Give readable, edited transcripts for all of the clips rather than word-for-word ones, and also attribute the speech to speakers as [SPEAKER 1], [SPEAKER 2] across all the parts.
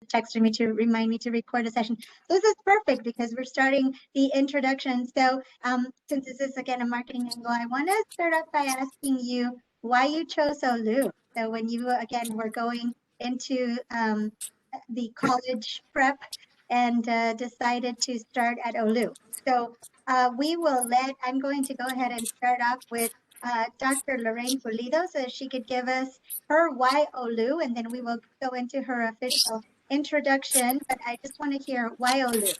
[SPEAKER 1] texted me to remind me to record a session. So this is perfect because we're starting the introduction. So since this is again a marketing angle, I want to start off by asking you why you chose Olu. So when you again were going into the college prep and decided to start at Olu. So I'm going to go ahead and start off with Dr. Lorraine Pulido so she could give us her why Olu, and then we will go into her official introduction. But I just want to hear why Olu.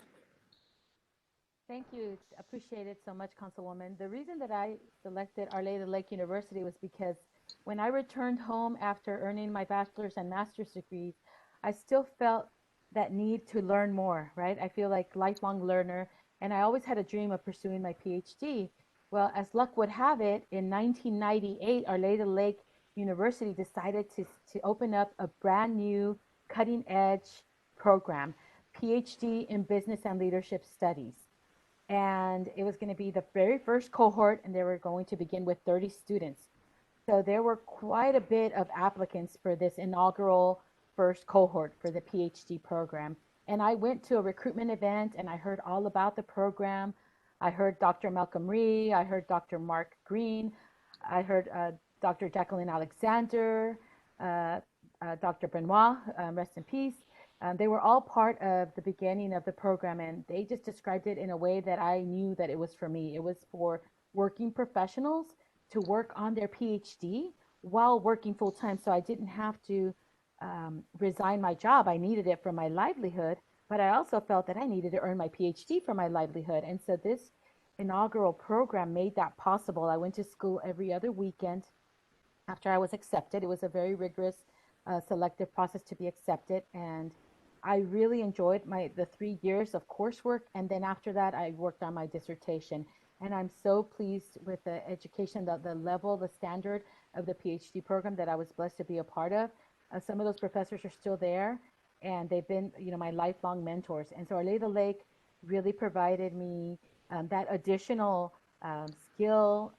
[SPEAKER 2] Thank you. Appreciate it so much, Councilwoman. The reason that I selected Arleta Lake University was because when I returned home after earning my bachelor's and master's degrees, I still felt that need to learn more, right? I feel like lifelong learner, and I always had a dream of pursuing my PhD. Well, as luck would have it, in 1998, Arleta Lake University decided to open up a brand new cutting edge program, PhD in Business and Leadership Studies. And it was going to be the very first cohort, and they were going to begin with 30 students. So there were quite a bit of applicants for this inaugural first cohort for the PhD program. And I went to a recruitment event and I heard all about the program. I heard Dr. Malcolm Rhee, I heard Dr. Mark Green, I heard Dr. Jacqueline Alexander, Dr. Benoit, rest in peace. They were all part of the beginning of the program, and they just described it in a way that I knew that it was for me. It was for working professionals to work on their PhD while working full time. So I didn't have to resign my job. I needed it for my livelihood, but I also felt that I needed to earn my PhD for my livelihood. And so this inaugural program made that possible. I went to school every other weekend after I was accepted. It was a very rigorous selective process to be accepted, and I really enjoyed the 3 years of coursework, and then after that I worked on my dissertation. And I'm so pleased with the education, the level, the standard of the PhD program that I was blessed to be a part of. Some of those professors are still there, and they've been, my lifelong mentors. And so Arleta Lake really provided me that additional skill,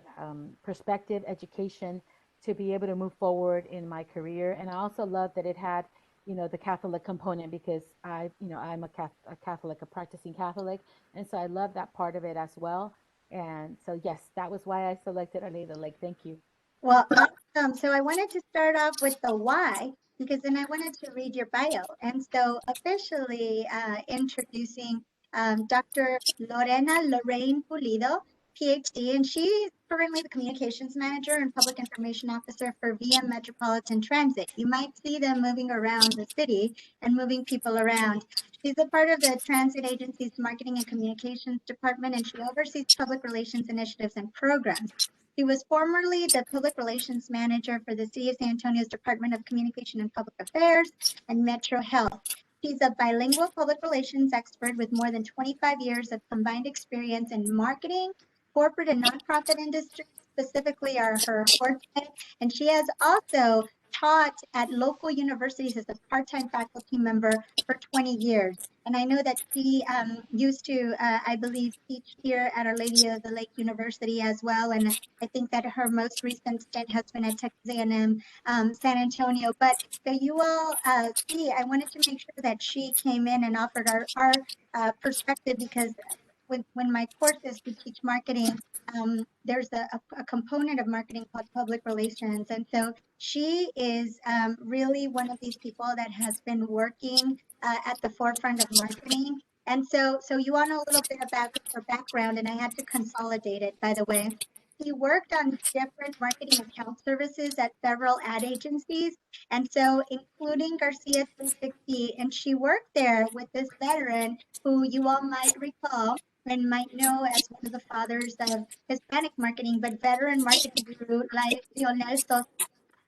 [SPEAKER 2] perspective, education to be able to move forward in my career. And I also love that it had, the Catholic component, because I'm a Catholic, a practicing Catholic. And so I love that part of it as well. And so, yes, that was why I selected Arleta Lake. Thank you.
[SPEAKER 1] Well, awesome. So I wanted to start off with the why, because then I wanted to read your bio. And so officially introducing Dr. Lorraine Pulido, PhD, and she's currently the Communications Manager and Public Information Officer for VM Metropolitan Transit. You might see them moving around the city and moving people around. She's a part of the transit agency's Marketing and Communications Department, and she oversees public relations initiatives and programs. She was formerly the Public Relations Manager for the City of San Antonio's Department of Communication and Public Affairs and Metro Health. She's a bilingual public relations expert with more than 25 years of combined experience in marketing, corporate and nonprofit industries, specifically are her forte. And she has also taught at local universities as a part-time faculty member for 20 years. And I know that she used to, I believe, teach here at Our Lady of the Lake University as well. And I think that her most recent stint has been at Texas A&M San Antonio. But so you all see, I wanted to make sure that she came in and offered our perspective, because when my courses we teach marketing, there's a component of marketing called public relations. And so she is really one of these people that has been working at the forefront of marketing. And so you all know a little bit about her background, and I had to consolidate it, by the way. He worked on different marketing account services at several ad agencies, and so including Garcia 360. And she worked there with this veteran who you all might recall and might know as one of the fathers of Hispanic marketing, but veteran marketing guru like Lionel Sosa.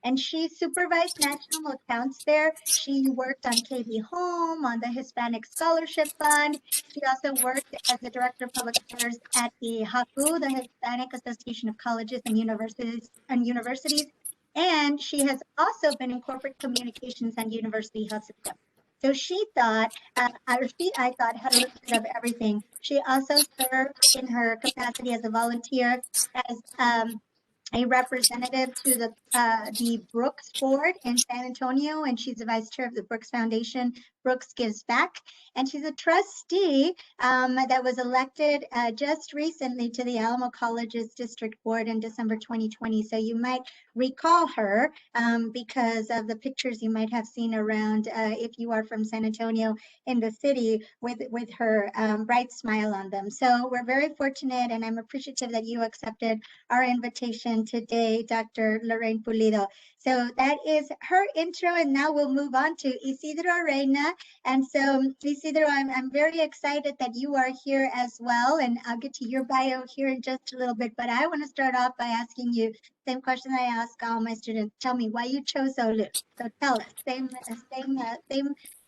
[SPEAKER 1] And she supervised national accounts there. She worked on KB Home, on the Hispanic Scholarship Fund. She also worked as the Director of Public Affairs at the HACU, the Hispanic Association of Colleges and Universities. And she has also been in corporate communications and university health system. So she thought, I thought, had a little bit of everything. She also served in her capacity as a volunteer as a representative to the Brooks Board in San Antonio, and she's the vice chair of the Brooks Foundation. Brooks Gives Back, and she's a trustee that was elected just recently to the Alamo College's district board in December 2020. So you might recall her because of the pictures you might have seen around if you are from San Antonio in the city with her bright smile on them. So we're very fortunate, and I'm appreciative that you accepted our invitation today, Dr. Lorraine Pulido. So that is her intro, and now we'll move on to Isidro Reina. And so, Isidro, I'm very excited that you are here as well, and I'll get to your bio here in just a little bit, but I want to start off by asking you the same question I ask all my students. Tell me why you chose Olu. So tell us, same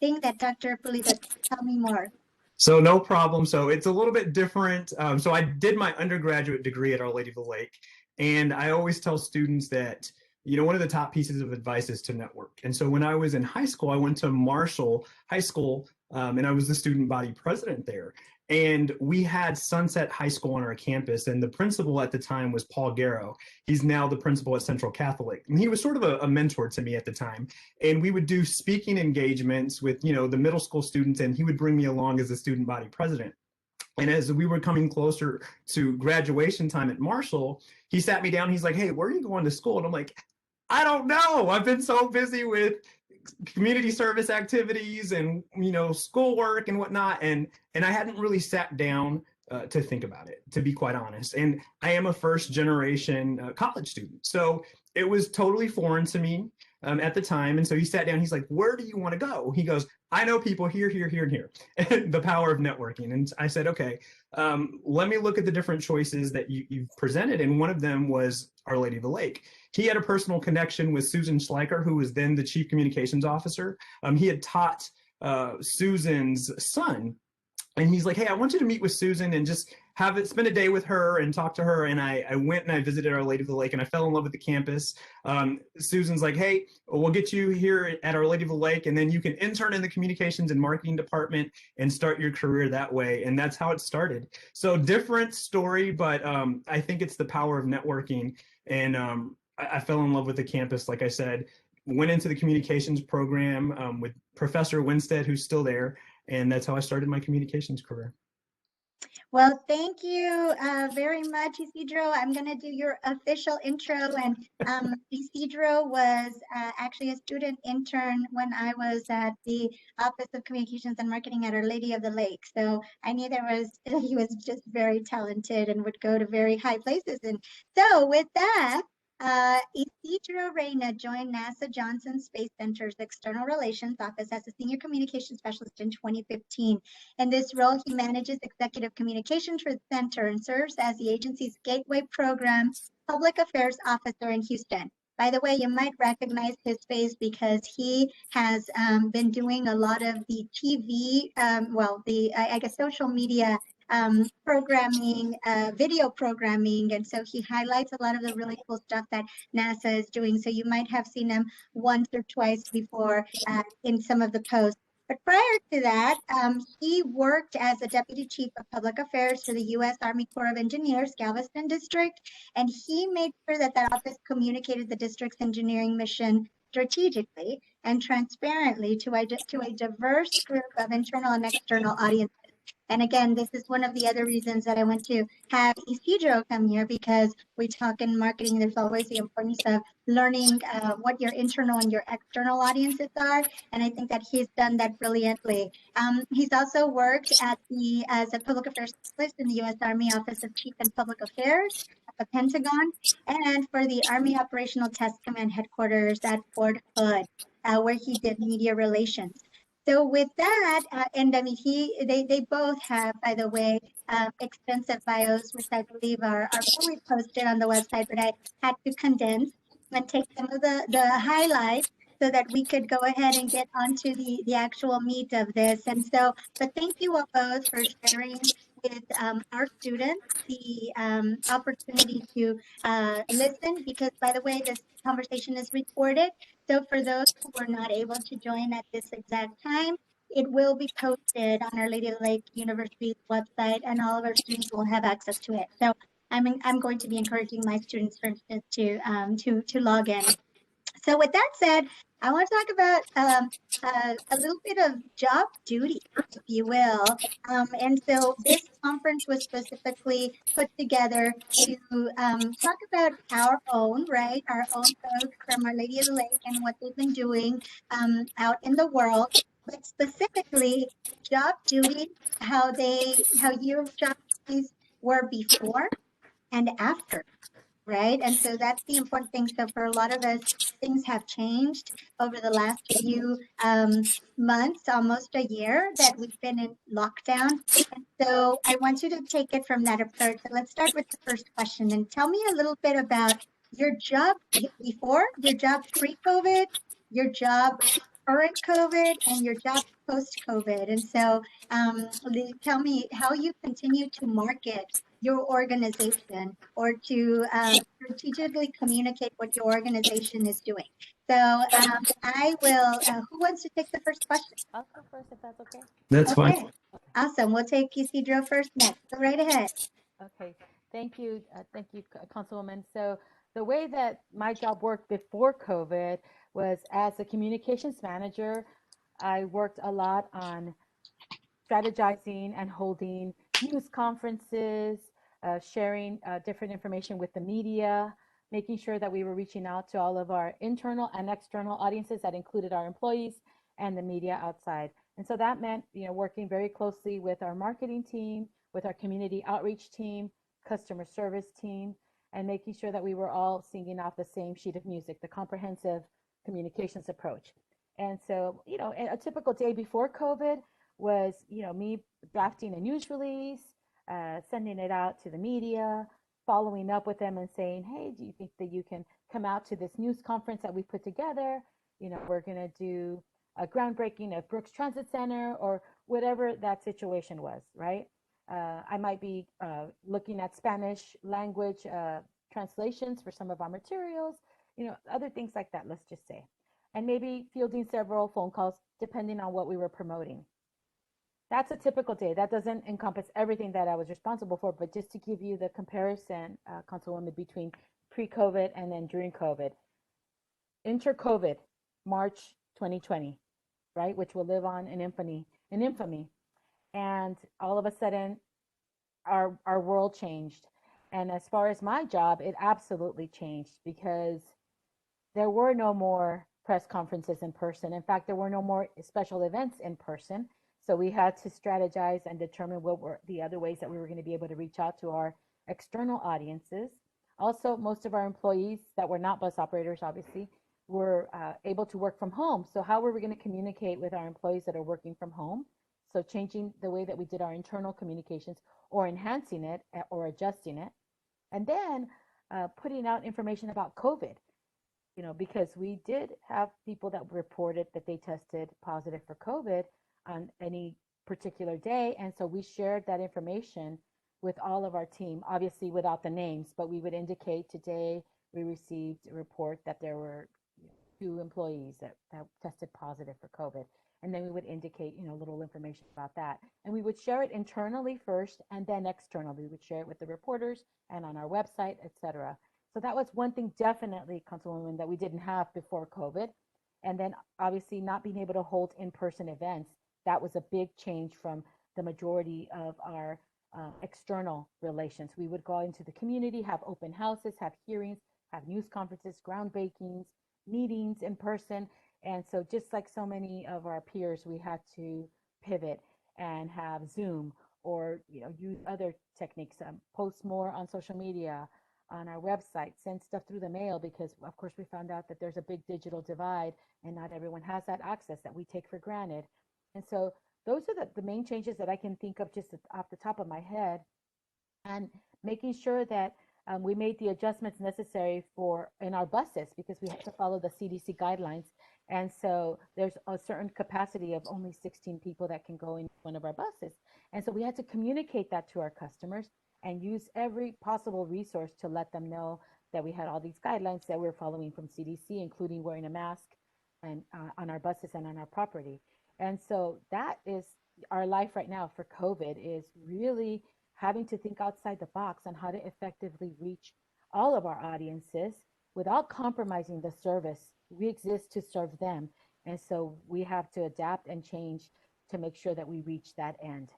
[SPEAKER 1] thing that Dr. Pulido, tell me more.
[SPEAKER 3] So no problem. So it's a little bit different. So I did my undergraduate degree at Our Lady of the Lake, and I always tell students that, you know, one of the top pieces of advice is to network. And so when I was in high school, I went to Marshall High School, and I was the student body president there. And we had Sunset High School on our campus, and the principal at the time was Paul Garrow. He's now the principal at Central Catholic, and he was sort of a mentor to me at the time. And we would do speaking engagements with, you know, the middle school students, and he would bring me along as the student body president. And as we were coming closer to graduation time at Marshall, he sat me down. He's like, "Hey, where are you going to school?" And I'm like, "I don't know. I've been so busy with community service activities and, you know, schoolwork and whatnot, and I hadn't really sat down to think about it, to be quite honest. And I am a first generation college student, so it was totally foreign to me at the time. And so he sat down. He's like, "Where do you want to go?" He goes, "I know people here, here, here, and here." And the power of networking. And I said, "Okay, let me look at the different choices that you've presented." And one of them was Our Lady of the Lake. He had a personal connection with Susan Schleicher, who was then the chief communications officer. He had taught Susan's son. And he's like, "Hey, I want you to meet with Susan and just spend a day with her and talk to her." And I went and I visited Our Lady of the Lake, and I fell in love with the campus. Susan's like, "Hey, we'll get you here at Our Lady of the Lake, and then you can intern in the communications and marketing department and start your career that way." And that's how it started. So different story, but I think it's the power of networking. And I fell in love with the campus, like I said, went into the communications program with Professor Winstead, who's still there. And that's how I started my communications career.
[SPEAKER 1] Well, thank you very much, Isidro. I'm going to do your official intro. And Isidro was actually a student intern when I was at the Office of Communications and Marketing at Our Lady of the Lake. So I knew he was just very talented and would go to very high places. And so with that, Isidro Reina joined NASA Johnson Space Center's External Relations Office as a Senior Communications Specialist in 2015. In this role, he manages executive communications for the center and serves as the agency's Gateway Program Public Affairs Officer in Houston. By the way, you might recognize his face because he has been doing a lot of the TV, I guess social media programming, video programming. And so he highlights a lot of the really cool stuff that NASA is doing. So you might have seen him once or twice before in some of the posts. But prior to that, he worked as a Deputy Chief of Public Affairs for the U.S. Army Corps of Engineers, Galveston District, and he made sure that that office communicated the district's engineering mission strategically and transparently to a diverse group of internal and external audiences. And again, this is one of the other reasons that I want to have Isidro come here, because we talk in marketing, there's always the importance of learning what your internal and your external audiences are. And I think that he's done that brilliantly. He's also worked as a public affairs specialist in the U.S. Army Office of Chief and Public Affairs at the Pentagon, and for the Army Operational Test Command headquarters at Fort Hood, where he did media relations. So with that, and I mean, they both have, by the way, extensive bios, which I believe are fully posted on the website, but I had to condense and take some of the highlights so that we could go ahead and get onto the actual meat of this. And so, but thank you all both for sharing with our students the opportunity to listen, because by the way, this conversation is recorded. So for those who were not able to join at this exact time, it will be posted on Our Lady of the Lake University's website, and all of our students will have access to it. So I'm going to be encouraging my students, for instance, to log in. So with that said, I want to talk about a little bit of job duty, if you will. And so this conference was specifically put together to talk about our own, right, our own folks from Our Lady of the Lake and what they've been doing out in the world, but specifically job duty, how your job duties were before and after, right? And so that's the important thing. So for a lot of us, things have changed over the last few months, almost a year that we've been in lockdown. And so I want you to take it from that approach. So let's start with the first question and tell me a little bit about your job before, your job pre-COVID, your job during COVID, and your job post-COVID. And so tell me how you continue to market your organization or to strategically communicate what your organization is doing. So I will, who wants to take the first question?
[SPEAKER 2] I'll go first if that's okay.
[SPEAKER 3] That's fine.
[SPEAKER 1] Okay, awesome. We'll take Isidro first next. Go right ahead.
[SPEAKER 2] Okay, thank you, Councilwoman. So the way that my job worked before COVID was as a communications manager. I worked a lot on strategizing and holding news conferences, sharing different information with the media, making sure that we were reaching out to all of our internal and external audiences that included our employees and the media outside. And so that meant, working very closely with our marketing team, with our community outreach team, customer service team, and making sure that we were all singing off the same sheet of music, the comprehensive communications approach. And so, a typical day before COVID was, me drafting a news release, sending it out to the media, following up with them and saying, hey, do you think that you can come out to this news conference that we put together? We're going to do a groundbreaking of Brooks Transit Center or whatever that situation was, right? I might be looking at Spanish language translations for some of our materials, other things like that, let's just say. And maybe fielding several phone calls depending on what we were promoting. That's a typical day. That doesn't encompass everything that I was responsible for, but just to give you the comparison, Councilwoman, between pre-COVID and then during COVID. Inter-COVID, March 2020, right, which will live on in infamy. And all of a sudden, our world changed. And as far as my job, it absolutely changed because there were no more press conferences in person. In fact, there were no more special events in person. So we had to strategize and determine what were the other ways that we were going to be able to reach out to our external audiences. Also, most of our employees that were not bus operators, obviously, were able to work from home. So how were we going to communicate with our employees that are working from home? So changing the way that we did our internal communications or enhancing it or adjusting it. And then putting out information about COVID, because we did have people that reported that they tested positive for COVID on any particular day. And so we shared that information with all of our team, obviously without the names, but we would indicate today we received a report that there were 2 employees that tested positive for COVID. And then we would indicate, little information about that. And we would share it internally first and then externally. We would share it with the reporters and on our website, et cetera. So that was one thing definitely, Councilwoman, that we didn't have before COVID. And then obviously not being able to hold in-person events. That was a big change from the majority of our external relations. We would go into the community, have open houses, have hearings, have news conferences, groundbreakings, meetings in person. And so just like so many of our peers, we had to pivot and have Zoom or use other techniques, post more on social media, on our website, send stuff through the mail, because of course we found out that there's a big digital divide and not everyone has that access that we take for granted. And so those are the main changes that I can think of just off the top of my head, and making sure that we made the adjustments necessary in our buses, because we have to follow the CDC guidelines. And so there's a certain capacity of only 16 people that can go in one of our buses. And so we had to communicate that to our customers and use every possible resource to let them know that we had all these guidelines that we're following from CDC, including wearing a mask and on our buses and on our property. And so that is our life right now for COVID, is really having to think outside the box on how to effectively reach all of our audiences without compromising the service. We exist to serve them. And so we have to adapt and change to make sure that we reach that end.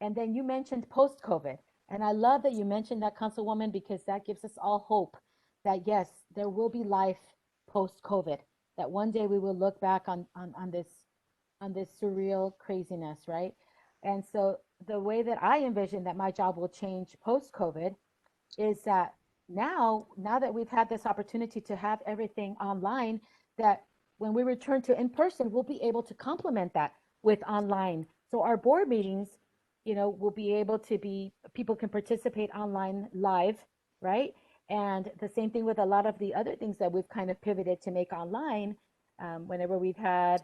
[SPEAKER 2] And then you mentioned post COVID. And I love that you mentioned that, Councilwoman, because that gives us all hope that yes, there will be life post COVID, that one day we will look back on this surreal craziness, right? And so the way that I envision that my job will change post COVID is that now that we've had this opportunity to have everything online, that when we return to in person, we'll be able to complement that with online. So our board meetings, will be able to be, people can participate online live, right? And the same thing with a lot of the other things that we've kind of pivoted to make online. Whenever we've had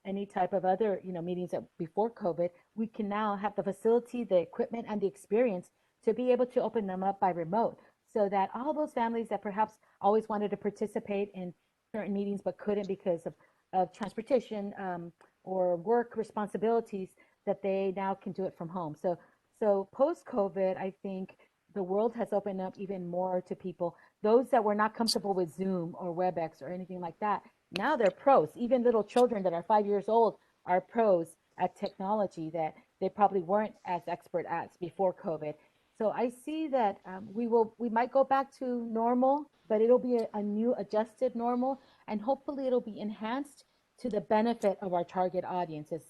[SPEAKER 2] any type of other, meetings before COVID, we can now have the facility, the equipment, and the experience to be able to open them up by remote, so that all those families that perhaps always wanted to participate in certain meetings but couldn't because of transportation or work responsibilities, that they now can do it from home. So post-COVID, I think the world has opened up even more to people. Those that were not comfortable with Zoom or WebEx or anything like that, now they're pros. Even little children that are 5 years old are pros at technology that they probably weren't as expert at before COVID. So I see that we might go back to normal, but it'll be a new adjusted normal, and hopefully it'll be enhanced to the benefit of our target audiences.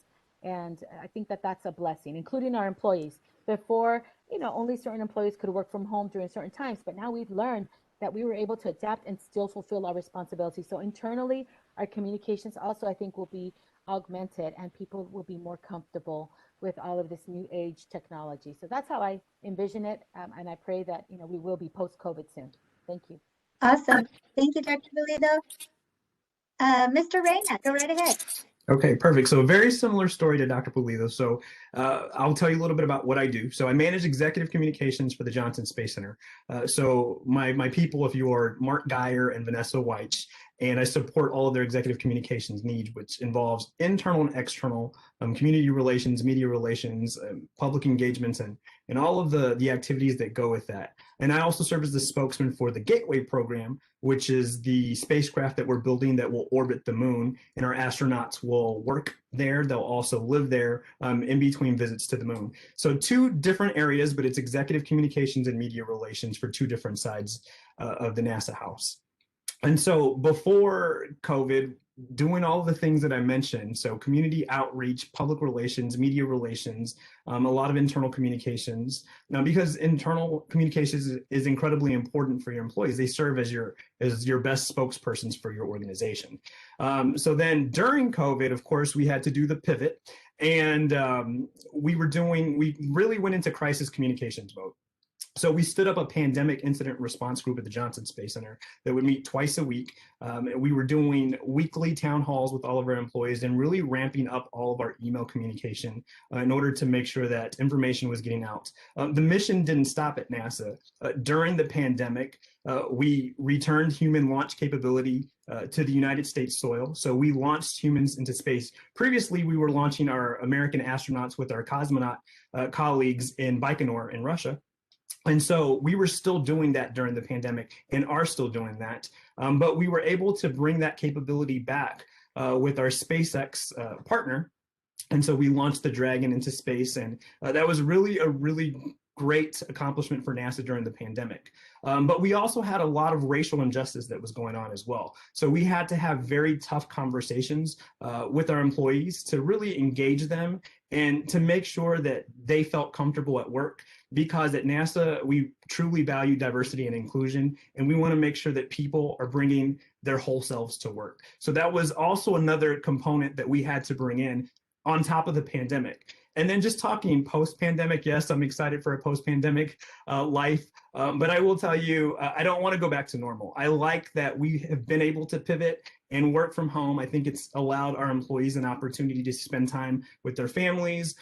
[SPEAKER 2] And I think that that's a blessing, including our employees. Before, only certain employees could work from home during certain times, but now we've learned that we were able to adapt and still fulfill our responsibilities. So internally, our communications also, I think, will be augmented, and people will be more comfortable with all of this new age technology. So that's how I envision it. And I pray that, we will be post-COVID soon. Thank you.
[SPEAKER 1] Awesome. Thank you, Dr. Pulido. Mr. Reyna, go right ahead.
[SPEAKER 3] Okay, perfect. So a very similar story to Dr. Pulido. So I'll tell you a little bit about what I do. So I manage executive communications for the Johnson Space Center. So my people, if you are Mark Geyer and Vanessa Weich, and I support all of their executive communications needs, which involves internal and external, community relations, media relations, public engagements, and all of the activities that go with that. And I also serve as the spokesman for the Gateway program, which is the spacecraft that we're building that will orbit the moon, and our astronauts will work there. They'll also live there in between visits to the moon. So two different areas, but it's executive communications and media relations for two different sides of the NASA house. And so before COVID, doing all the things that I mentioned, so community outreach, public relations, media relations, a lot of internal communications. Now, because internal communications is incredibly important for your employees, they serve as your best spokespersons for your organization. So then during COVID, of course, we had to do the pivot, and we really went into crisis communications mode. So we stood up a pandemic incident response group at the Johnson Space Center that would meet twice a week. We were doing weekly town halls with all of our employees and really ramping up all of our email communication in order to make sure that information was getting out. The mission didn't stop at NASA. During the pandemic, we returned human launch capability to the United States soil. So we launched humans into space. Previously, we were launching our American astronauts with our cosmonaut colleagues in Baikonur in Russia. And so we were still doing that during the pandemic and are still doing that. But we were able to bring that capability back with our SpaceX partner. And so we launched the Dragon into space. And that was really a really great accomplishment for NASA during the pandemic. But we also had a lot of racial injustice that was going on as well. So we had to have very tough conversations with our employees to really engage them and to make sure that they felt comfortable at work, because at NASA, we truly value diversity and inclusion, and we want to make sure that people are bringing their whole selves to work. So that was also another component that we had to bring in on top of the pandemic. And then just talking post-pandemic, yes, I'm excited for a post-pandemic life, but I will tell you, I don't want to go back to normal. I like that we have been able to pivot and work from home. I think it's allowed our employees an opportunity to spend time with their families,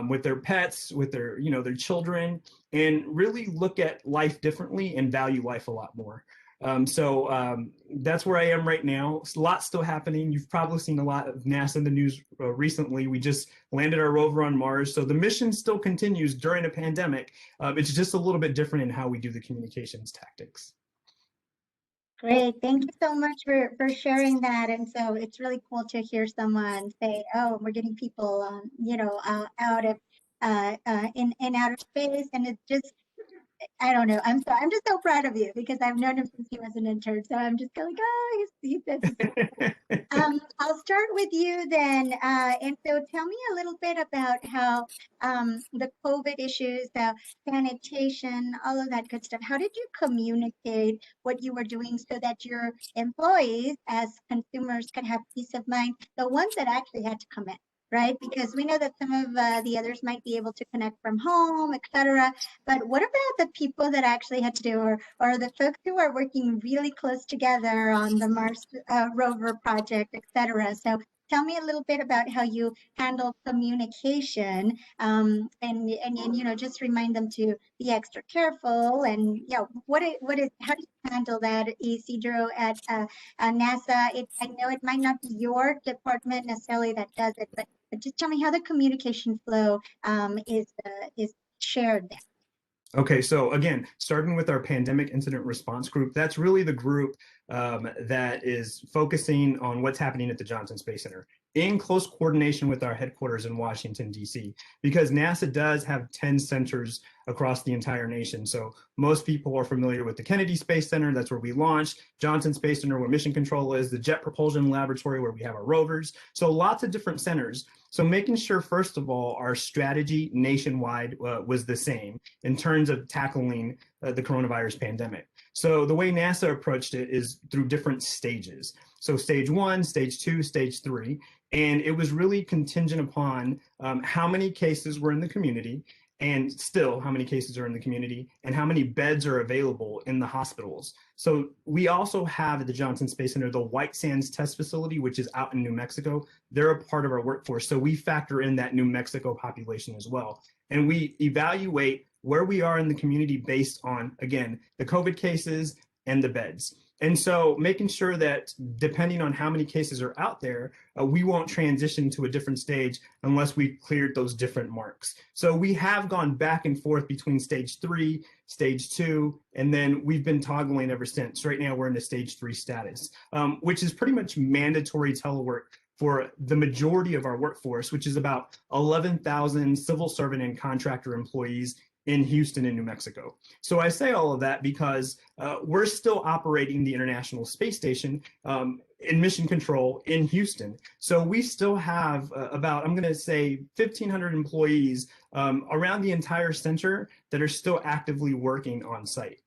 [SPEAKER 3] with their pets, with their children, and really look at life differently and value life a lot more. That's where I am right now. A lot still happening. You've probably seen a lot of NASA in the news recently. We just landed our rover on Mars. So the mission still continues during a pandemic. It's just a little bit different in how we do the communications tactics.
[SPEAKER 1] Great. Thank you so much for sharing that. And so it's really cool to hear someone say, oh, we're getting people, out of in outer space. And it's just, I don't know. I'm sorry. I'm just so proud of you because I've known him since he was an intern. So I'm just like, oh, he says I'll start with you then. And so tell me a little bit about how the COVID issues, the sanitation, all of that good stuff. How did you communicate what you were doing so that your employees, as consumers, could have peace of mind? The ones that actually had to come in, right? Because we know that some of the others might be able to connect from home, etc. But what about the people that actually had to do, or the folks who are working really close together on the Mars rover project, etc.? So tell me a little bit about how you handle communication, and just remind them to be extra careful. And what is how do you handle that, Isidro, at NASA? I know it might not be your department necessarily that does it, but just tell me how the communication flow is shared there.
[SPEAKER 3] Okay, so again, starting with our pandemic incident response group, that's really the group that is focusing on what's happening at the Johnson Space Center in close coordination with our headquarters in Washington, D.C., because NASA does have 10 centers across the entire nation. So most people are familiar with the Kennedy Space Center, that's where we launched, Johnson Space Center, where Mission Control is, the Jet Propulsion Laboratory, where we have our rovers. So lots of different centers. So making sure, first of all, our strategy nationwide was the same in terms of tackling the coronavirus pandemic. So the way NASA approached it is through different stages. So stage 1, stage 2, stage 3, and it was really contingent upon how many cases were in the community, and still how many cases are in the community, and how many beds are available in the hospitals. So we also have at the Johnson Space Center the White Sands Test Facility, which is out in New Mexico. They're a part of our workforce, so we factor in that New Mexico population as well. And we evaluate where we are in the community based on, again, the COVID cases and the beds. And so making sure that depending on how many cases are out there, we won't transition to a different stage unless we've cleared those different marks. So we have gone back and forth between stage 3, stage 2, and then we've been toggling ever since. Right now we're in a stage 3 status, which is pretty much mandatory telework for the majority of our workforce, which is about 11,000 civil servant and contractor employees in Houston and New Mexico. So I say all of that because we're still operating the International Space Station in mission control in Houston. So we still have about, I'm gonna say 1,500 employees around the entire center that are still actively working on site.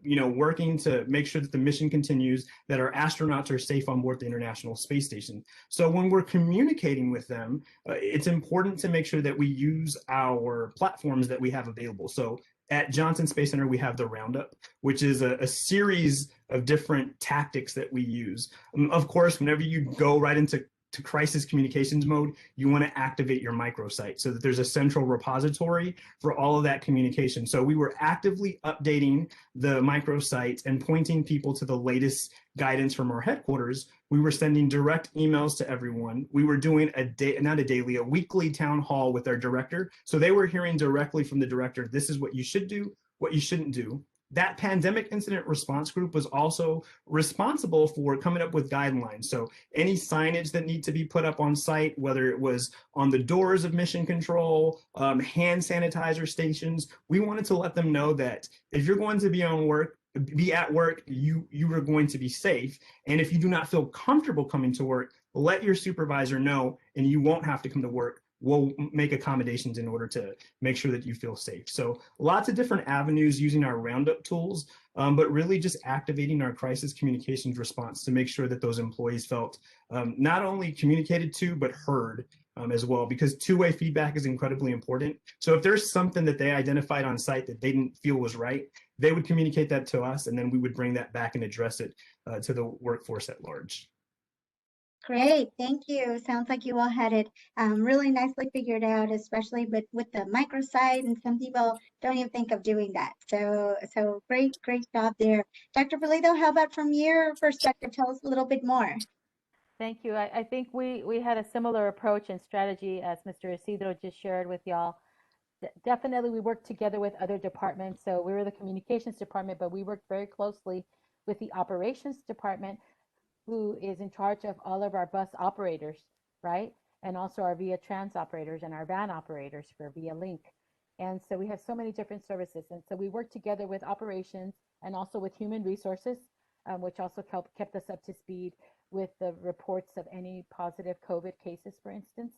[SPEAKER 3] Working to make sure that the mission continues, that our astronauts are safe on board the International Space Station. So when we're communicating with them, it's important to make sure that we use our platforms that we have available. So at Johnson Space Center, we have the Roundup, which is a series of different tactics that we use. Of course, whenever you go right into crisis communications mode, you want to activate your microsite so that there's a central repository for all of that communication. So we were actively updating the microsite and pointing people to the latest guidance from our headquarters. We were sending direct emails to everyone. We were doing a weekly town hall with our director. So they were hearing directly from the director, this is what you should do, what you shouldn't do. That pandemic incident response group was also responsible for coming up with guidelines. So any signage that need to be put up on site, whether it was on the doors of mission control, hand sanitizer stations, we wanted to let them know that if you're going to be at work, you are going to be safe. And if you do not feel comfortable coming to work, let your supervisor know and you won't have to come to work. We'll make accommodations in order to make sure that you feel safe. So lots of different avenues using our Roundup tools, but really just activating our crisis communications response to make sure that those employees felt not only communicated to, but heard as well, because two-way feedback is incredibly important. So if there's something that they identified on site that they didn't feel was right, they would communicate that to us, and then we would bring that back and address it to the workforce at large.
[SPEAKER 1] Great, thank you. Sounds like you all had it really nicely figured out, especially with the microsite, and some people don't even think of doing that. So great job there. Dr. Pulido, how about from your perspective? Tell us a little bit more.
[SPEAKER 2] Thank you. I think we had a similar approach and strategy as Mr. Isidro just shared with y'all. Definitely, we worked together with other departments. So we were the communications department, but we worked very closely with the operations department, who is in charge of all of our bus operators, right? And also our Via Trans operators and our van operators for Via Link. And so we have so many different services. And so we work together with operations and also with human resources, which also kept us up to speed with the reports of any positive COVID cases, for instance,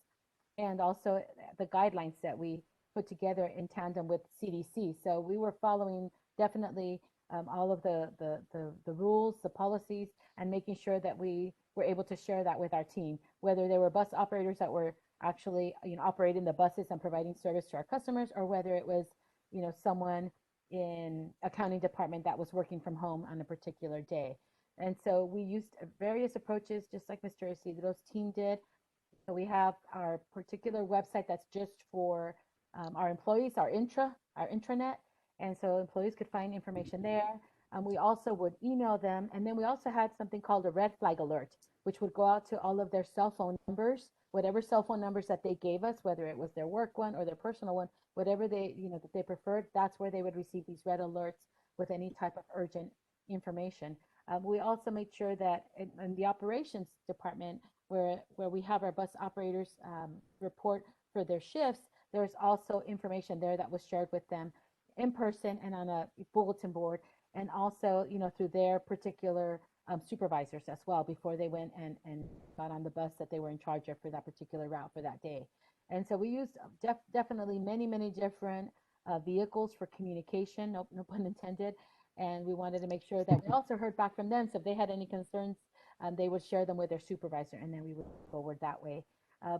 [SPEAKER 2] and also the guidelines that we put together in tandem with CDC. So we were following definitely all of the rules, the policies, and making sure that we were able to share that with our team, whether they were bus operators that were actually operating the buses and providing service to our customers, or whether it was someone in accounting department that was working from home on a particular day. And so we used various approaches, just like Mr. Isidro's team did. So we have our particular website that's just for our employees, our intranet. And so employees could find information there. We also would email them. And then we also had something called a red flag alert, which would go out to all of their cell phone numbers, whatever cell phone numbers that they gave us, whether it was their work one or their personal one, whatever that they preferred, that's where they would receive these red alerts with any type of urgent information. We also made sure that in the operations department, where we have our bus operators report for their shifts, there's also information there that was shared with them in person and on a bulletin board, and also through their particular supervisors as well before they went and got on the bus that they were in charge of for that particular route for that day. And so we used definitely many different vehicles for communication, no pun intended. And we wanted to make sure that we also heard back from them. So if they had any concerns, they would share them with their supervisor, and then we would move forward that way.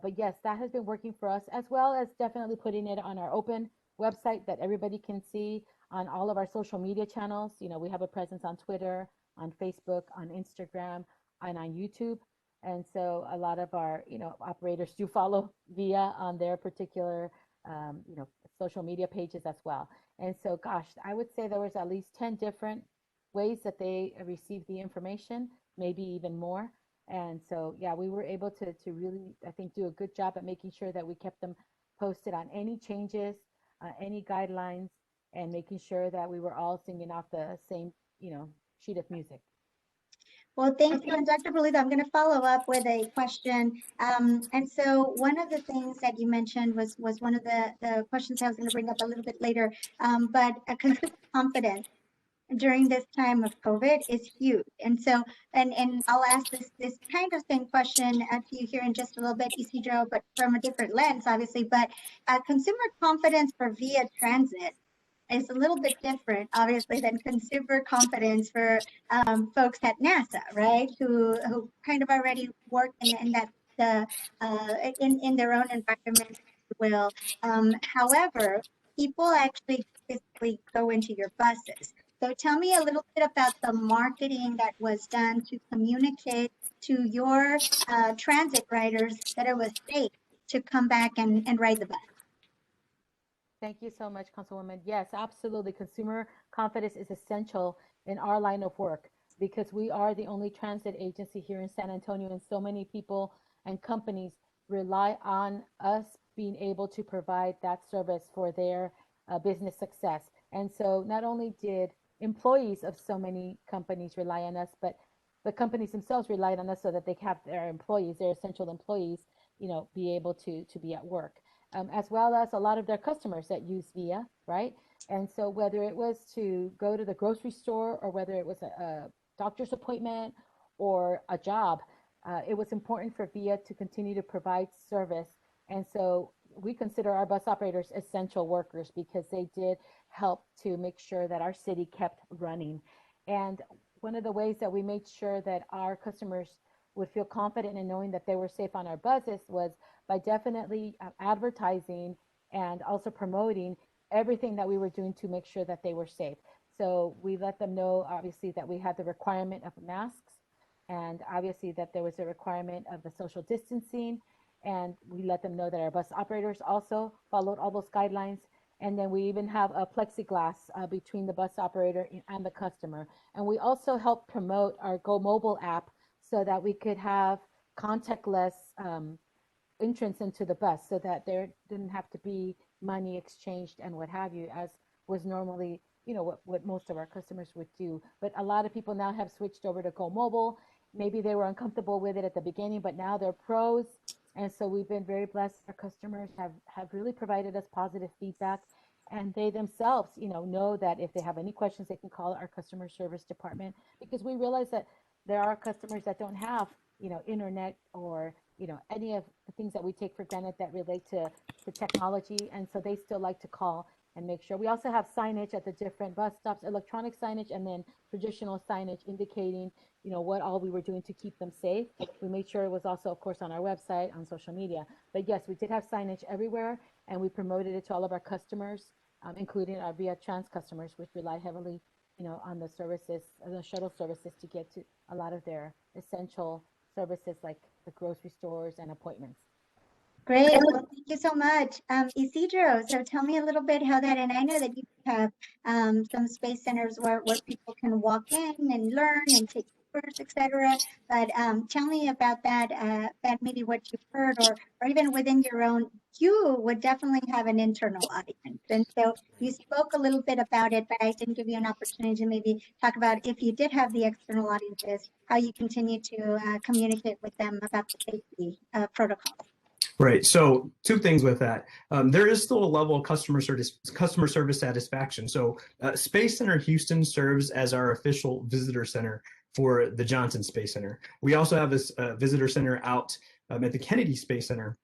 [SPEAKER 2] But yes, that has been working for us, as well as definitely putting it on our open website that everybody can see, on all of our social media channels. We have a presence on Twitter, on Facebook, on Instagram, and on YouTube. And so a lot of our, operators do follow Via on their particular, social media pages as well. And so, gosh, I would say there was at least 10 different ways that they received the information, maybe even more. And so, yeah, we were able to really, I think, do a good job at making sure that we kept them posted on any changes, any guidelines, and making sure that we were all singing off the same, sheet of music.
[SPEAKER 1] Well, thank you. And Dr. Pulido, I'm going to follow up with a question. And so one of the things that you mentioned was one of the questions I was going to bring up a little bit later, but consumer confidence during this time of COVID is huge. And so, and I'll ask this kind of same question to you here in just a little bit, Isidro, but from a different lens, obviously. But consumer confidence for Via Transit is a little bit different, obviously, than consumer confidence for folks at NASA, right? Who kind of already work in that in their own environment, if you will. However, people actually physically go into your buses. So tell me a little bit about the marketing that was done to communicate to your transit riders that it was safe to come back and ride the bus.
[SPEAKER 2] Thank you so much, Councilwoman. Yes, absolutely. Consumer confidence is essential in our line of work because we are the only transit agency here in San Antonio, and so many people and companies rely on us being able to provide that service for their business success. And so not only did employees of so many companies rely on us, but the companies themselves relied on us so that they have their employees, their essential employees, be able to be at work. As well as a lot of their customers that use Via, right? And so whether it was to go to the grocery store or whether it was a doctor's appointment or a job, it was important for Via to continue to provide service. And so we consider our bus operators essential workers because they did help to make sure that our city kept running. And one of the ways that we made sure that our customers would feel confident in knowing that they were safe on our buses was by definitely advertising and also promoting everything that we were doing to make sure that they were safe. So we let them know, obviously, that we had the requirement of masks. and obviously that there was a requirement of the social distancing, and we let them know that our bus operators also followed all those guidelines. And then we even have a plexiglass between the bus operator and the customer. And we also help promote our Go Mobile app so that we could have contactless entrance into the bus, so that there didn't have to be money exchanged and what have you, as was normally, what most of our customers would do. But a lot of people now have switched over to Go Mobile. Maybe they were uncomfortable with it at the beginning, but now they're pros. And so we've been very blessed. Our customers have really provided us positive feedback. And they themselves, know that if they have any questions, they can call our customer service department, because we realize that there are customers that don't have, internet or, any of the things that we take for granted that relate to technology. And so they still like to call and make sure. We also have signage at the different bus stops, electronic signage, and then traditional signage indicating, what all we were doing to keep them safe. We made sure it was also, of course, on our website, on social media. But yes, we did have signage everywhere, and we promoted it to all of our customers, including our Via Trans customers, which rely heavily, on the services, the shuttle services, to get to a lot of their essential services like the grocery stores and appointments.
[SPEAKER 1] Great. Well, thank you so much. Isidro, so tell me a little bit how that, and I know that you have some space centers where people can walk in and learn and take tours, etc. But tell me about that, maybe what you've heard, or even within your own, you would definitely have an internal audience. And so you spoke a little bit about it, but I didn't give you an opportunity to maybe talk about, if you did have the external audiences, how you continue to communicate with them about the safety protocols.
[SPEAKER 3] Right. So two things with that. There is still a level of customer service satisfaction. So Space Center Houston serves as our official visitor center for the Johnson Space Center. We also have this visitor center out at the Kennedy Space Center.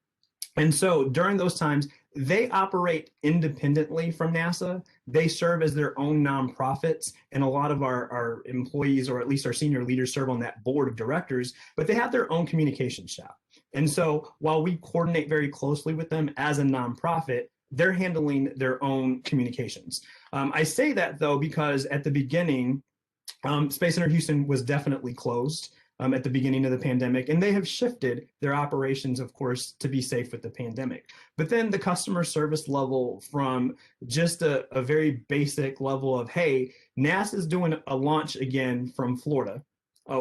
[SPEAKER 3] And so during those times, they operate independently from NASA. They serve as their own nonprofits, and a lot of our employees, or at least our senior leaders, serve on that board of directors, but they have their own communication shop. And so while we coordinate very closely with them as a nonprofit, they're handling their own communications. I say that, though, because at the beginning, Space Center Houston was definitely closed at the beginning of the pandemic, and they have shifted their operations, of course, to be safe with the pandemic. But then the customer service level, from just a very basic level of, hey, NASA's doing a launch again from Florida.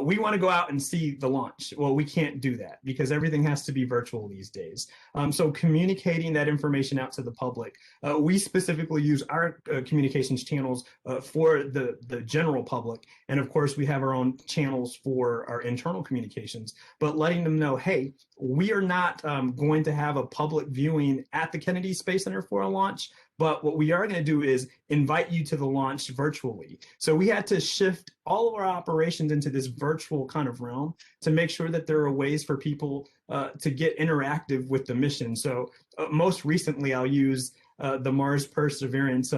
[SPEAKER 3] We want to go out and see the launch. Well, we can't do that because everything has to be virtual these days. So communicating that information out to the public, we specifically use our communications channels for the general public. And of course, we have our own channels for our internal communications, but letting them know, hey, we are not going to have a public viewing at the Kennedy Space Center for a launch. But what we are going to do is invite you to the launch virtually. So we had to shift all of our operations into this virtual kind of realm to make sure that there are ways for people to get interactive with the mission. So most recently, I'll use the Mars Perseverance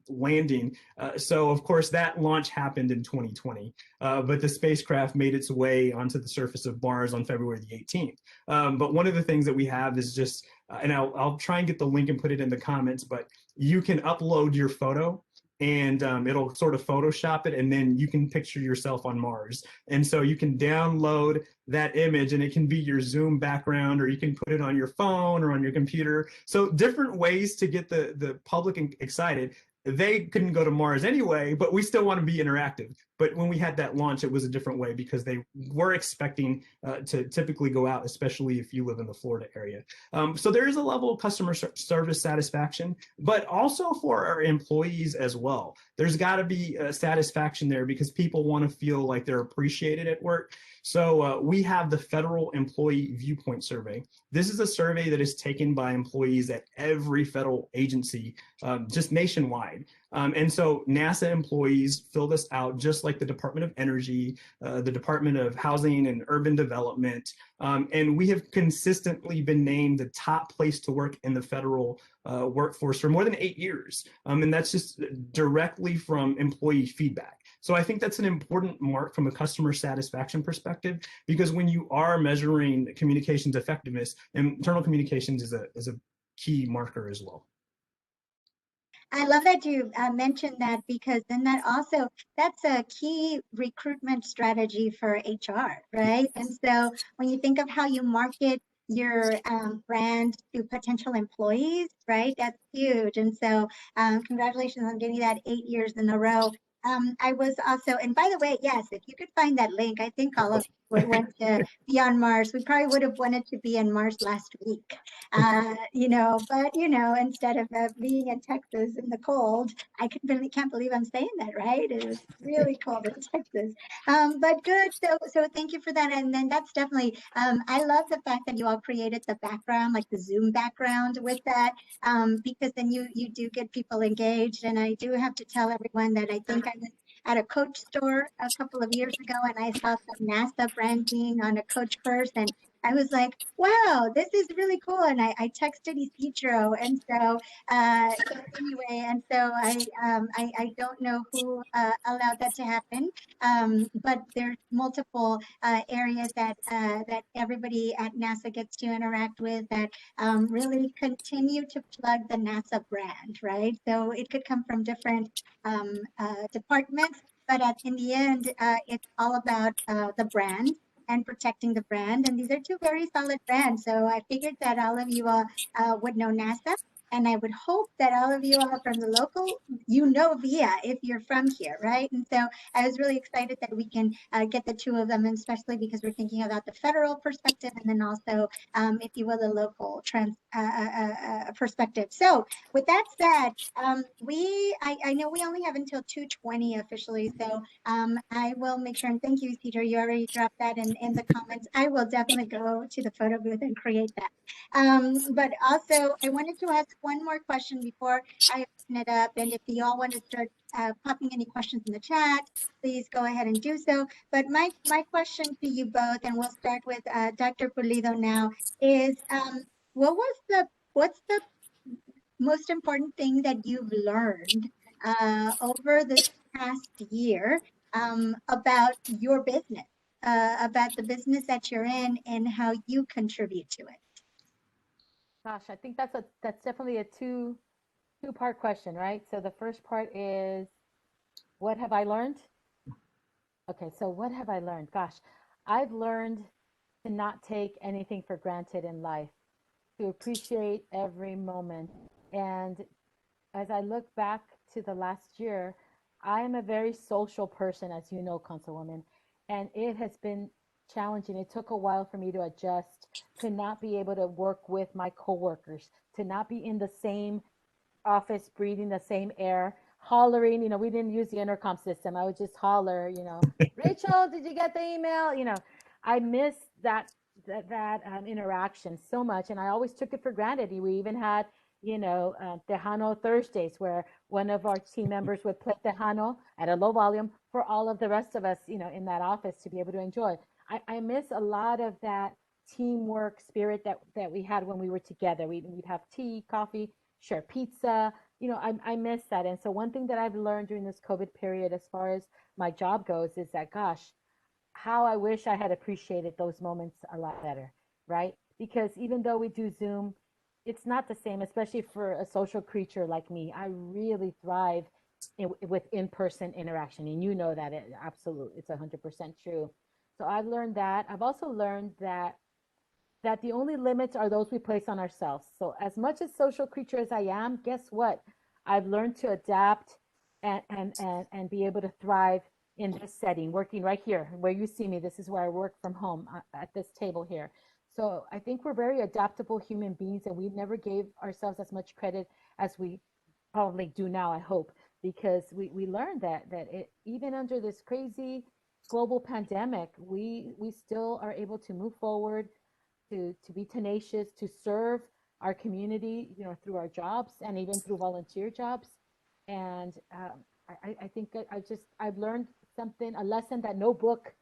[SPEAKER 3] landing. So of course that launch happened in 2020, but the spacecraft made its way onto the surface of Mars on February the 18th. But one of the things that we have is just, and I'll try and get the link and put it in the comments, but you can upload your photo and it'll sort of Photoshop it, and then you can picture yourself on Mars. And so you can download that image, and it can be your Zoom background, or you can put it on your phone or on your computer. So different ways to get the public excited. They couldn't go to Mars anyway, but we still want to be interactive. But when we had that launch, it was a different way because they were expecting to typically go out, especially if you live in the Florida area. So there is a level of customer service satisfaction, but also for our employees as well. There's got to be satisfaction there because people want to feel like they're appreciated at work. So we have the Federal Employee Viewpoint Survey. This is a survey that is taken by employees at every federal agency, just nationwide. And so NASA employees fill this out just like the Department of Energy, the Department of Housing and Urban Development. And we have consistently been named the top place to work in the federal workforce for more than 8 years. And that's just directly from employee feedback. So I think that's an important mark from a customer satisfaction perspective, because when you are measuring communications effectiveness, internal communications is a key marker as well.
[SPEAKER 1] I love that you mentioned that because then that's a key recruitment strategy for HR, right? And so when you think of how you market your brand to potential employees, right? That's huge. And so congratulations on getting that 8 years in a row. I was also, and by the way, yes, if you could find that link, I think all of us would want to be on Mars. We probably would have wanted to be on Mars last week. But instead of being in Texas in the cold, can't believe I'm saying that, right? It was really cold in Texas. But good. So thank you for that. And then that's definitely, I love the fact that you all created the background, like the Zoom background with that, because then you do get people engaged. And I do have to tell everyone that I think I was at a Coach store a couple of years ago, and I saw some NASA branding on a Coach purse, and I was like, wow, this is really cool. And I texted Isidro. And so anyway, and so I don't know who allowed that to happen. But there's multiple areas that everybody at NASA gets to interact with that really continue to plug the NASA brand, right? So it could come from different departments, but in the end, it's all about the brand and protecting the brand. And these are two very solid brands. So I figured that all of you all would know NASA. And I would hope that all of you all from the local, VIA if you're from here, right? And so I was really excited that we can get the two of them, and especially because we're thinking about the federal perspective and then also, if you will, the local perspective. So with that said, I know we only have until 2:20 officially, so I will make sure, and thank you, Peter, you already dropped that in the comments. I will definitely go to the photo booth and create that. But also, I wanted to ask one more question before I open it up, and if you all want to start popping any questions in the chat, please go ahead and do so. But my question to you both, and we'll start with Dr. Pulido now, is what's the most important thing that you've learned over this past year about your business, about the business that you're in and how you contribute to it?
[SPEAKER 2] Gosh, I think that's definitely a two-part question, right? So the first part is, what have I learned? Okay, so what have I learned? Gosh, I've learned to not take anything for granted in life, to appreciate every moment. And as I look back to the last year, I am a very social person, as you know, Councilwoman, and it has been challenging. It took a while for me to adjust, to not be able to work with my coworkers, to not be in the same office, breathing the same air, hollering. We didn't use the intercom system. I would just holler, Rachel, did you get the email? I miss that interaction so much, and I always took it for granted. We even had Tejano Thursdays, where one of our team members would play Tejano at a low volume for all of the rest of us, in that office to be able to enjoy. I miss a lot of that teamwork spirit that we had when we were together. We'd have tea, coffee, share pizza. I miss that. And so one thing that I've learned during this COVID period, as far as my job goes, is that, gosh, how I wish I had appreciated those moments a lot better, right? Because even though we do Zoom, it's not the same, especially for a social creature like me. I really thrive with in-person interaction, and you know that it's 100% true. So I've learned that. I've also learned that the only limits are those we place on ourselves. So as much as social creature as I am, guess what? I've learned to adapt and be able to thrive in this setting, working right here where you see me. This is where I work from home at this table here. So I think we're very adaptable human beings, and we never gave ourselves as much credit as we probably do now, I hope, because we learned that even under this crazy global pandemic, we still are able to move forward, to be tenacious, to serve our community, through our jobs and even through volunteer jobs. And I think I've learned a lesson that no book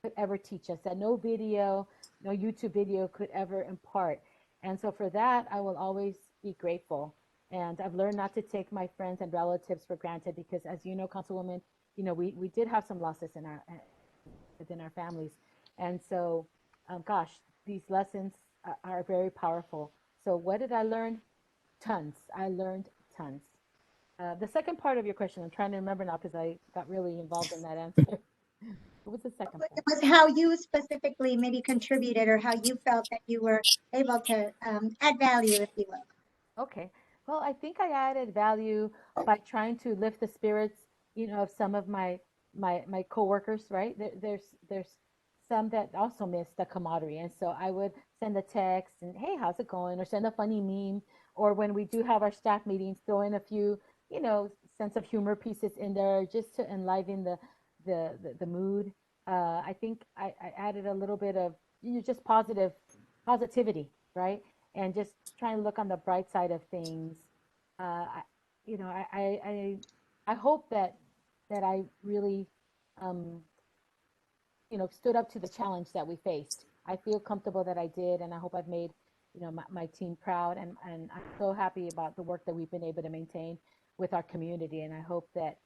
[SPEAKER 2] could ever teach us, that no video, no YouTube video could ever impart. And so for that, I will always be grateful. And I've learned not to take my friends and relatives for granted, because as you know, Councilwoman, we did have some losses within our families. And so, gosh, these lessons are very powerful. So what did I learn? Tons. I learned tons. The second part of your question, I'm trying to remember now because I got really involved in that answer. What was the second
[SPEAKER 1] It
[SPEAKER 2] part?
[SPEAKER 1] was how you specifically maybe contributed or how you felt that you were able to add value, if you will.
[SPEAKER 2] Okay. Well, I think I added value by trying to lift the spirits, of some of my coworkers, right? There's some that also miss the camaraderie, and so I would send a text and, hey, how's it going? Or send a funny meme, or when we do have our staff meetings, throw in a few, sense of humor pieces in there just to enliven the mood. I think I added a little bit of, just positivity, right? And just trying to look on the bright side of things. I, you know, I hope that I really, um, stood up to the challenge that we faced. I feel comfortable that I did, and I hope I've made, my team proud. And I'm so happy about the work that we've been able to maintain with our community. And I hope that,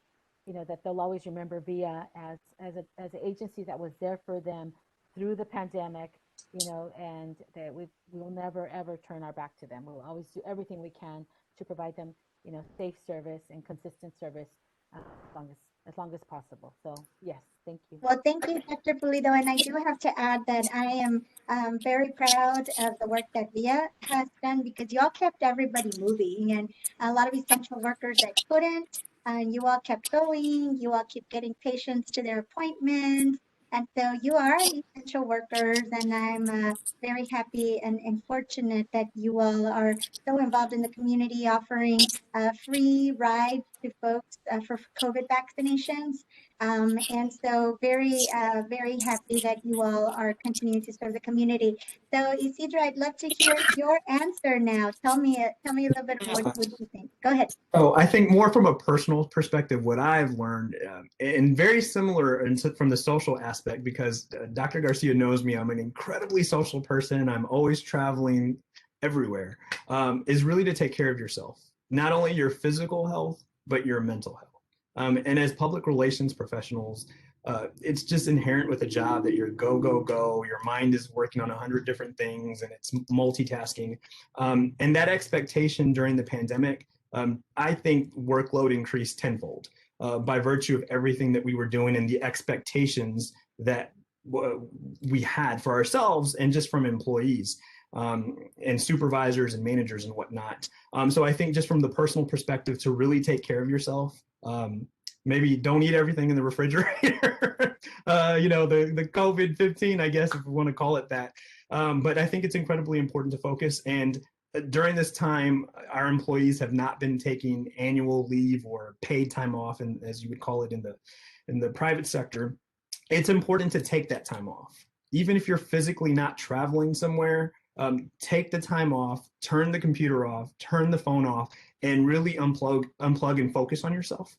[SPEAKER 2] that they'll always remember VIA as an agency that was there for them through the pandemic, and that we will never ever turn our back to them. We'll always do everything we can to provide them, safe service and consistent service, as long as possible. So yes, thank you.
[SPEAKER 1] Well, thank you, Dr. Pulido. And I do have to add that I am very proud of the work that VIA has done because you all kept everybody moving and a lot of essential workers that couldn't. And you all kept going. You all keep getting patients to their appointments. And so you are essential workers. And I'm very happy and fortunate that you all are so involved in the community, offering free rides to folks for COVID vaccinations. And so very happy that you all are continuing to serve the community. So Isidro, I'd love to hear your answer now. Tell me a little bit of what you think. Go ahead.
[SPEAKER 3] Oh, I think more from a personal perspective, what I've learned, and very similar from the social aspect, because Dr. Garcia knows me, I'm an incredibly social person. I'm always traveling everywhere, is really to take care of yourself, not only your physical health, but your mental health. And as public relations professionals, it's just inherent with a job that you're go, go, go. Your mind is working on 100 different things and it's multitasking. And that expectation during the pandemic, I think workload increased tenfold by virtue of everything that we were doing and the expectations that we had for ourselves and just from employees. And supervisors and managers and whatnot. So I think just from the personal perspective to really take care of yourself, maybe don't eat everything in the refrigerator, the COVID-15, I guess, if we want to call it that. But I think it's incredibly important to focus. And during this time, our employees have not been taking annual leave or paid time off, and as you would call it in the private sector. It's important to take that time off. Even if you're physically not traveling somewhere, take the time off, turn the computer off, turn the phone off, and really unplug and focus on yourself.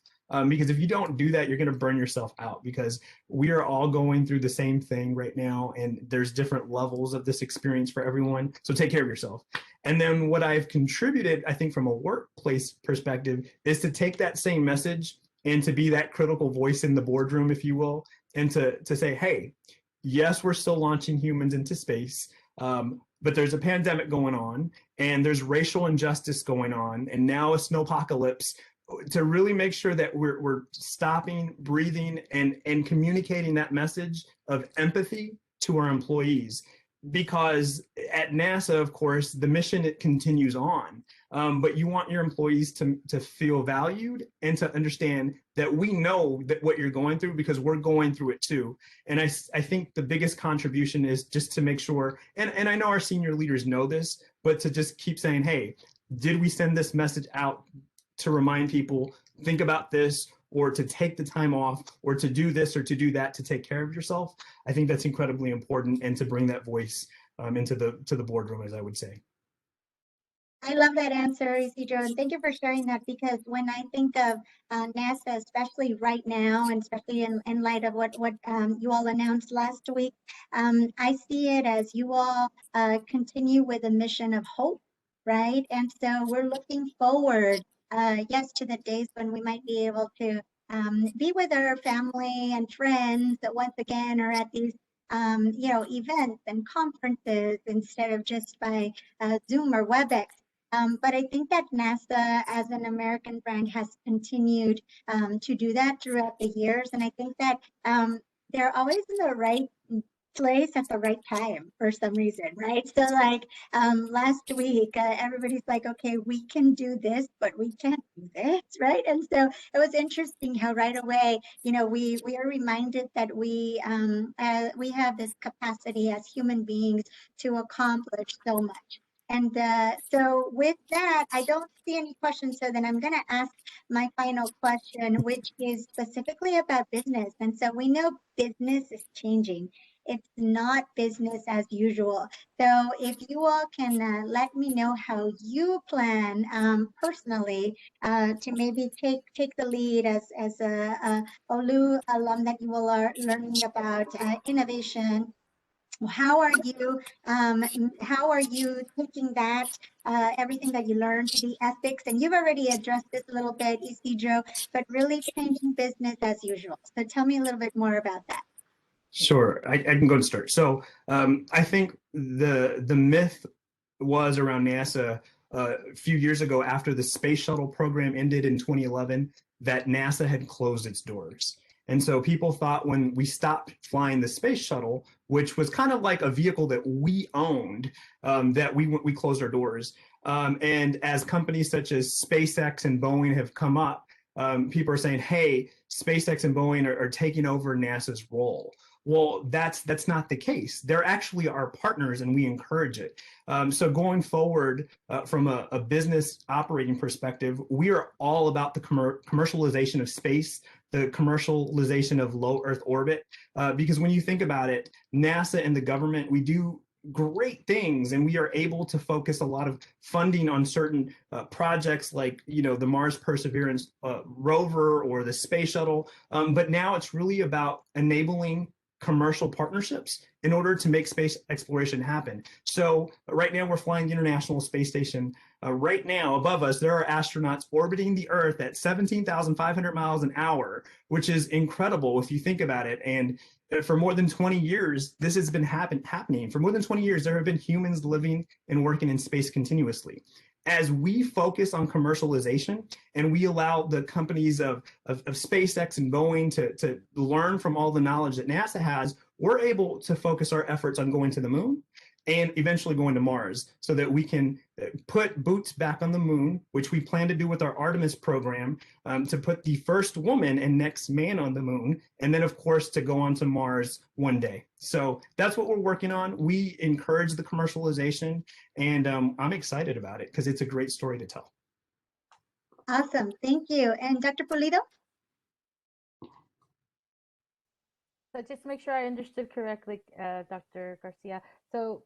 [SPEAKER 3] Because if you don't do that, you're going to burn yourself out, because we are all going through the same thing right now, and there's different levels of this experience for everyone. So take care of yourself. And then what I've contributed, I think, from a workplace perspective, is to take that same message and to be that critical voice in the boardroom, if you will, and to say, hey, yes, we're still launching humans into space, but there's a pandemic going on, and there's racial injustice going on, and now a snowpocalypse, to really make sure that we're stopping, breathing, and communicating that message of empathy to our employees. Because at NASA, of course, the mission, it continues on, but you want your employees to feel valued and to understand that we know that what you're going through, because we're going through it too. And I think the biggest contribution is just to make sure, and I know our senior leaders know this, but to just keep saying, hey, did we send this message out to remind people, think about this, or to take the time off, or to do this or to do that, to take care of yourself? I think that's incredibly important, and to bring that voice into the boardroom, as I would say.
[SPEAKER 1] I love that answer, Isidro, and thank you for sharing that, because when I think of NASA, especially right now, and especially in light of what you all announced last week, I see it as you all continue with a mission of hope, right? And so we're looking forward, yes, to the days when we might be able to be with our family and friends that once again are at these events and conferences instead of just by Zoom or WebEx. But I think that NASA, as an American brand, has continued to do that throughout the years. And I think that they're always in the right place at the right time for some reason, right? So like last week, everybody's like, okay, we can do this, but we can't do this, right? And so it was interesting how right away, we are reminded that we have this capacity as human beings to accomplish so much. And so with that, I don't see any questions. So then I'm going to ask my final question, which is specifically about business. And so we know business is changing. It's not business as usual. So if you all can let me know how you plan personally to maybe take the lead as a Olu alum that you all are learning about innovation. How are you taking that everything that you learned, the ethics, and you've already addressed this a little bit, Isidro, but really changing business as usual. So tell me a little bit more about that.
[SPEAKER 3] Sure, I can go and start. So I think the myth was around NASA a few years ago after the space shuttle program ended in 2011 that NASA had closed its doors. And so people thought when we stopped flying the space shuttle, which was kind of like a vehicle that we owned, that we closed our doors. And as companies such as SpaceX and Boeing have come up, people are saying, hey, SpaceX and Boeing are taking over NASA's role. Well, that's not the case. They're actually our partners, and we encourage it. So going forward, from a business operating perspective, we are all about the commercialization of space, the commercialization of low Earth orbit, because when you think about it, NASA and the government, we do great things, and we are able to focus a lot of funding on certain projects like the Mars Perseverance rover or the space shuttle. But now it's really about enabling commercial partnerships in order to make space exploration happen. So right now we're flying the International Space Station. Right now above us, there are astronauts orbiting the Earth at 17,500 miles an hour, which is incredible if you think about it. And for more than 20 years, this has been happening. For more than 20 years, there have been humans living and working in space continuously. As we focus on commercialization and we allow the companies of SpaceX and Boeing to learn from all the knowledge that NASA has, we're able to focus our efforts on going to the moon and eventually going to Mars so that we can put boots back on the moon, which we plan to do with our Artemis program, to put the first woman and next man on the moon, and then, of course, to go on to Mars one day. So that's what we're working on. We encourage the commercialization, and I'm excited about it because it's a great story to tell.
[SPEAKER 1] Awesome. Thank you. And Dr. Pulido?
[SPEAKER 2] So just to make sure I understood correctly, Dr. Garcia. So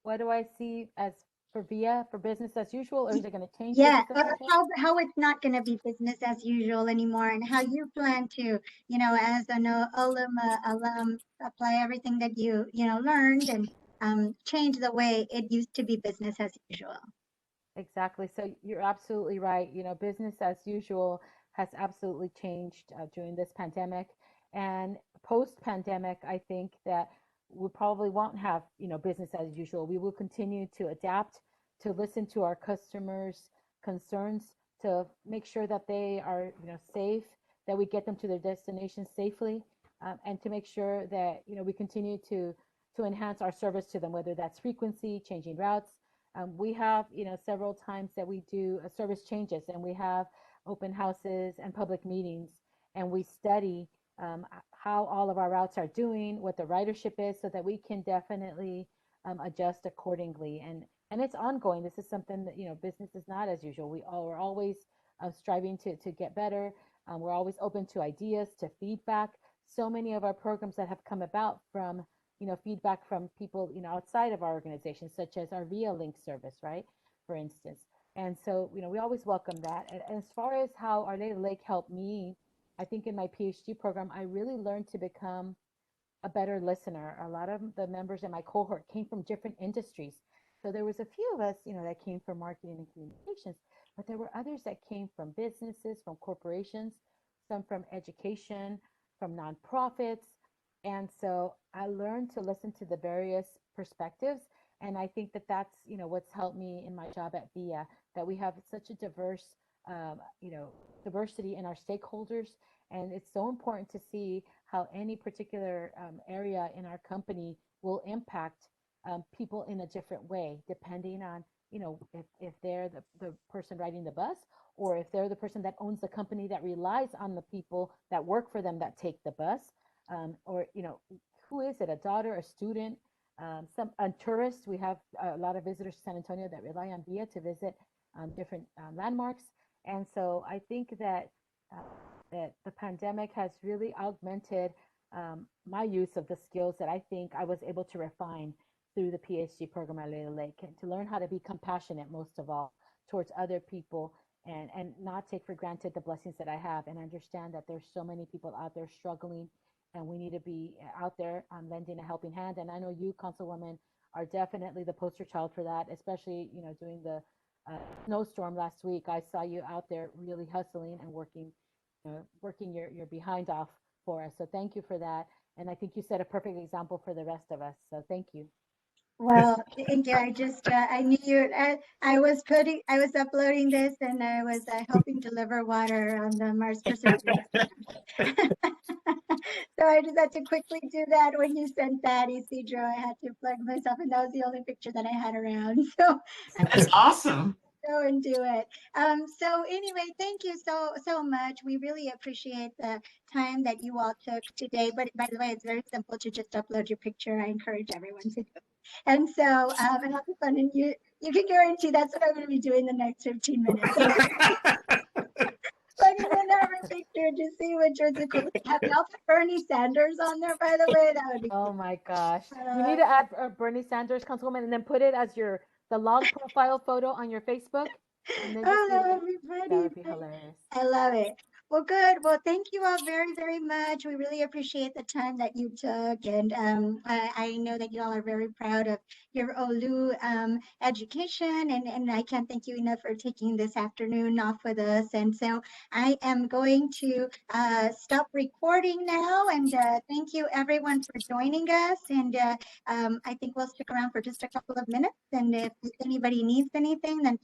[SPEAKER 2] what do I see as for VIA for business as usual, or is it going to change?
[SPEAKER 1] Yeah, how it's not going to be business as usual anymore, and how you plan to, as an alum, apply everything that you learned and change the way it used to be business as usual.
[SPEAKER 2] Exactly. So you're absolutely right. Business as usual has absolutely changed during this pandemic. And post-pandemic, I think that we probably won't have, business as usual. We will continue to adapt, to listen to our customers' concerns, to make sure that they are, safe, that we get them to their destination safely, and to make sure that, we continue to enhance our service to them, whether that's frequency, changing routes. We have, several times that we do service changes, and we have open houses and public meetings, and we study how all of our routes are doing, what the ridership is, so that we can definitely adjust accordingly. And it's ongoing. This is something that, business is not as usual. We're always striving to get better. We're always open to ideas, to feedback. So many of our programs that have come about from feedback from people, outside of our organization, such as our VIA Link service, right, for instance. And so, we always welcome that. And as far as how Our Lady of the Lake helped me, I think in my PhD program, I really learned to become a better listener. A lot of the members in my cohort came from different industries. So there was a few of us, that came from marketing and communications, but there were others that came from businesses, from corporations, some from education, from nonprofits. And so I learned to listen to the various perspectives And I think that that's, you know, what's helped me in my job at VIA, that we have such a diverse, you know, diversity in our stakeholders. And it's so important to see how any particular area in our company will impact people in a different way, depending on, you know, if they're the person riding the bus, or if they're the person that owns the company that relies on the people that work for them that take the bus, or, you know, who is it, a daughter, a student, a tourist. We have a lot of visitors to San Antonio that rely on VIA to visit different landmarks. And so I think that that the pandemic has really augmented my use of the skills that I think I was able to refine through the PhD program at Leda Lake, and to learn how to be compassionate, most of all, towards other people, and not take for granted the blessings that I have, and understand that there's so many people out there struggling, and we need to be out there lending a helping hand. And I know you, Councilwoman, are definitely the poster child for that, especially, you know, during the snowstorm last week. I saw you out there really hustling and working your behind off for us. So thank you for that. And I think you set a perfect example for the rest of us. So thank you.
[SPEAKER 1] Well, thank you. I just, I knew you, I was uploading this, and I was helping deliver water on the Mars Perseverance. So I just had to quickly do that when you sent that, Isidro. I had to plug myself, and that was the only picture that I had around. So
[SPEAKER 4] That's awesome.
[SPEAKER 1] go and do it. So anyway, thank you so much. We really appreciate the time that you all took today. But by the way, it's very simple to just upload your picture. I encourage everyone to do. And so, and have fun. And you can guarantee that's what I'm going to be doing the next 15 minutes. Plugging in every picture to see which one's the coolest. Have y'all put Bernie Sanders on there, by the way? That would be
[SPEAKER 2] Oh
[SPEAKER 1] cool.
[SPEAKER 2] my gosh. You need to add Bernie Sanders, Councilwoman, and then put it as the log profile photo on your Facebook. And then
[SPEAKER 1] Oh, that
[SPEAKER 2] just
[SPEAKER 1] would be funny.
[SPEAKER 2] that would be hilarious.
[SPEAKER 1] I love it. Well, good. Well, thank you all very, very much. We really appreciate the time that you took. And I know that you all are very proud of your OLU education. And I can't thank you enough for taking this afternoon off with us. And so I am going to stop recording now. And thank you, everyone, for joining us. And I think we'll stick around for just a couple of minutes. And if anybody needs anything, then